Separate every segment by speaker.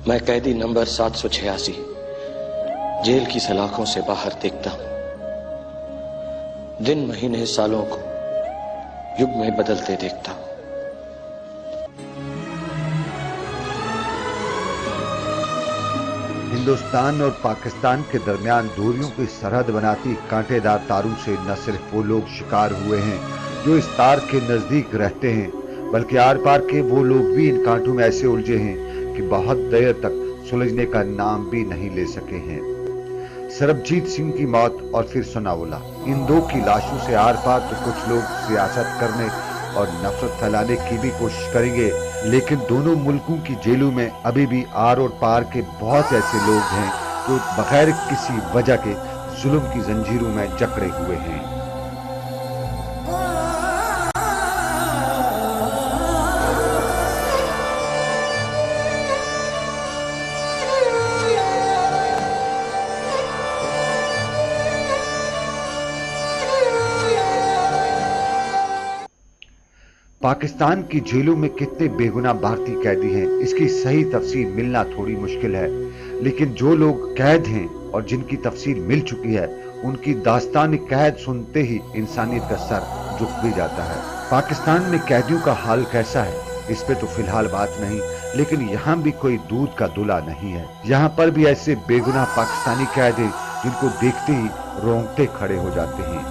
Speaker 1: मैं कैदी number 786 jail की सलाखों से बाहर देखता हूं। दिन महीने सालों को युग में बदलते देखता हूं।
Speaker 2: हिंदुस्तान और पाकिस्तान के दरमियान दूरियों की सरहद बनाती कांटेदार तारों से न सिर्फ वो लोग शिकार हुए हैं जो इस तार के नजदीक रहते हैं, बल्कि आर पार के वो लोग भी इन कांटों में ऐसे उलझे हैं कि बहुत देर तक सुलझने का नाम भी नहीं ले सके हैं। सरबजीत सिंह की मौत और फिर सोनावला, इन दो की लाशों से आर पार तो कुछ लोग सियासत करने और नफरत फैलाने की भी कोशिश करेंगे, लेकिन दोनों मुल्कों की जेलों में अभी भी आर और पार के बहुत ऐसे लोग हैं जो बगैर किसी वजह के जुल्म की जंजीरों में जकड़े हुए हैं। पाकिस्तान की जेलों में कितने बेगुनाह भारतीय कैदी हैं, इसकी सही तफसील मिलना थोड़ी मुश्किल है, लेकिन जो लोग कैद हैं और जिनकी तफसील मिल चुकी है, उनकी दास्तान कैद सुनते ही इंसानियत का सर झुक भी जाता है। पाकिस्तान में कैदियों का हाल कैसा है, इस पे तो फिलहाल बात नहीं, लेकिन यहाँ भी कोई दूध का दूल्हा नहीं है। यहाँ पर भी ऐसे बेगुनाह पाकिस्तानी कैद हैं जिनको देखते ही रोंगटे खड़े हो जाते हैं।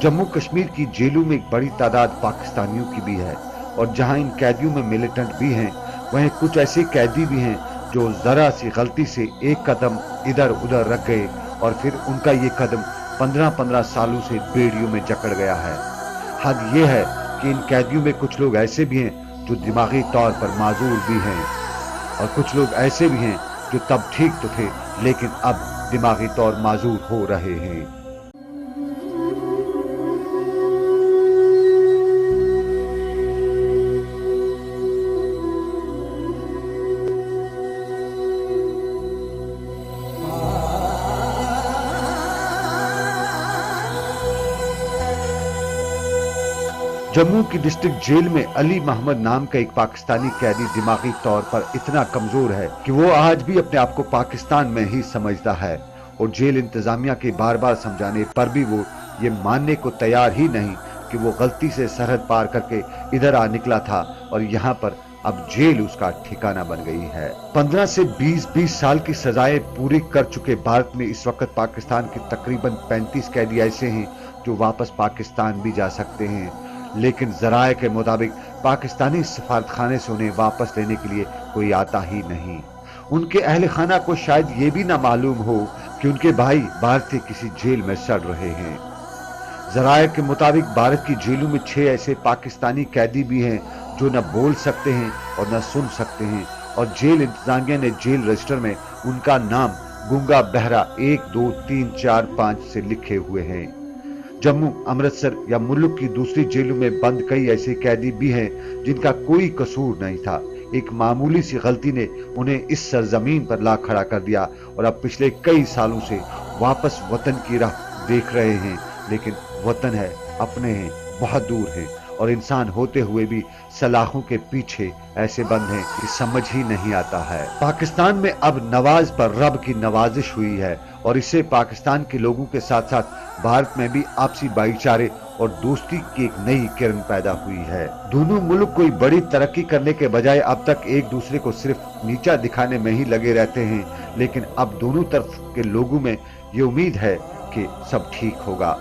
Speaker 2: जम्मू कश्मीर की जेलों में एक बड़ी तादाद पाकिस्तानियों की भी है, और जहां इन कैदियों में मिलिटेंट भी हैं, वहीं कुछ ऐसे कैदी भी हैं जो जरा सी गलती से एक कदम इधर उधर रख गए और फिर उनका ये कदम 15-15 सालों से बेड़ियों में जकड़ गया है। हद ये है कि इन कैदियों में कुछ लोग ऐसे भी हैं जो दिमागी तौर पर माजूर भी हैं, और कुछ लोग ऐसे भी हैं जो तब ठीक तो थे लेकिन अब दिमागी तौर माजूर हो रहे हैं। जम्मू की डिस्ट्रिक्ट जेल में अली मोहम्मद नाम का एक पाकिस्तानी कैदी दिमागी तौर पर इतना कमजोर है कि वो आज भी अपने आप को पाकिस्तान में ही समझता है, और जेल इंतजामिया के बार बार समझाने पर भी वो ये मानने को तैयार ही नहीं कि वो गलती से सरहद पार करके इधर आ निकला था और यहाँ पर अब जेल उसका ठिकाना बन गई है। 15 से 20 साल की सजाएं पूरी कर चुके भारत में इस वक्त पाकिस्तान के तकरीबन 35 कैदी ऐसे हैं जो वापस पाकिस्तान भी जा सकते हैं, लेकिन जराए के मुताबिक पाकिस्तानी सफारतखाने से उन्हें वापस लेने के लिए कोई आता ही नहीं। उनके अहले खाना को शायद ये भी ना मालूम हो कि उनके भाई भारतीय किसी जेल में सड़ रहे हैं। जराए के मुताबिक भारत की जेलों में 6 ऐसे पाकिस्तानी कैदी भी हैं जो न बोल सकते हैं और न सुन सकते हैं, और जेल इंतजामिया ने जेल रजिस्टर में उनका नाम गूंगा बहरा 1 2 3 4 5 से लिखे हुए हैं। जम्मू, अमृतसर या मुल्क की दूसरी जेलों में बंद कई ऐसे कैदी भी हैं जिनका कोई कसूर नहीं था। एक मामूली सी गलती ने उन्हें इस सरजमीन पर ला खड़ा कर दिया और अब पिछले कई सालों से वापस वतन की राह देख रहे हैं, लेकिन वतन है, अपने हैं, बहुत दूर हैं, और इंसान होते हुए भी सलाखों के पीछे ऐसे बंद हैं कि समझ ही नहीं आता है। पाकिस्तान में अब नवाज पर रब की नवाजिश हुई है, और इससे पाकिस्तान के लोगों के साथ साथ भारत में भी आपसी भाईचारे और दोस्ती की एक नई किरण पैदा हुई है। दोनों मुल्क कोई बड़ी तरक्की करने के बजाय अब तक एक दूसरे को सिर्फ नीचा दिखाने में ही लगे रहते हैं, लेकिन अब दोनों तरफ के लोगों में ये उम्मीद है कि सब ठीक होगा।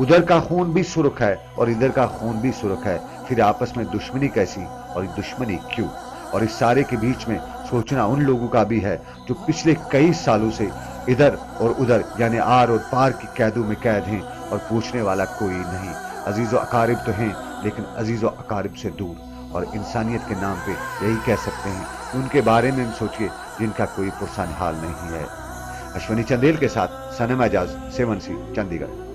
Speaker 2: उधर का खून भी सुर्ख है और इधर का खून भी सुर्ख है, फिर आपस में दुश्मनी कैसी और ये दुश्मनी क्यों? और इस सारे के बीच में सोचना उन लोगों का भी है जो पिछले कई सालों से इधर और उधर यानी आर और पार की कैदों में कैद हैं और पूछने वाला कोई नहीं। अजीजो अकारिब तो हैं, लेकिन अजीजो अकारिब से दूर, और इंसानियत के नाम पे यही कह सकते हैं उनके बारे में सोचिए जिनका कोई पुरसान हाल नहीं है। अश्वनी चंदेल के साथ सनम एजाज, 7C, चंडीगढ़।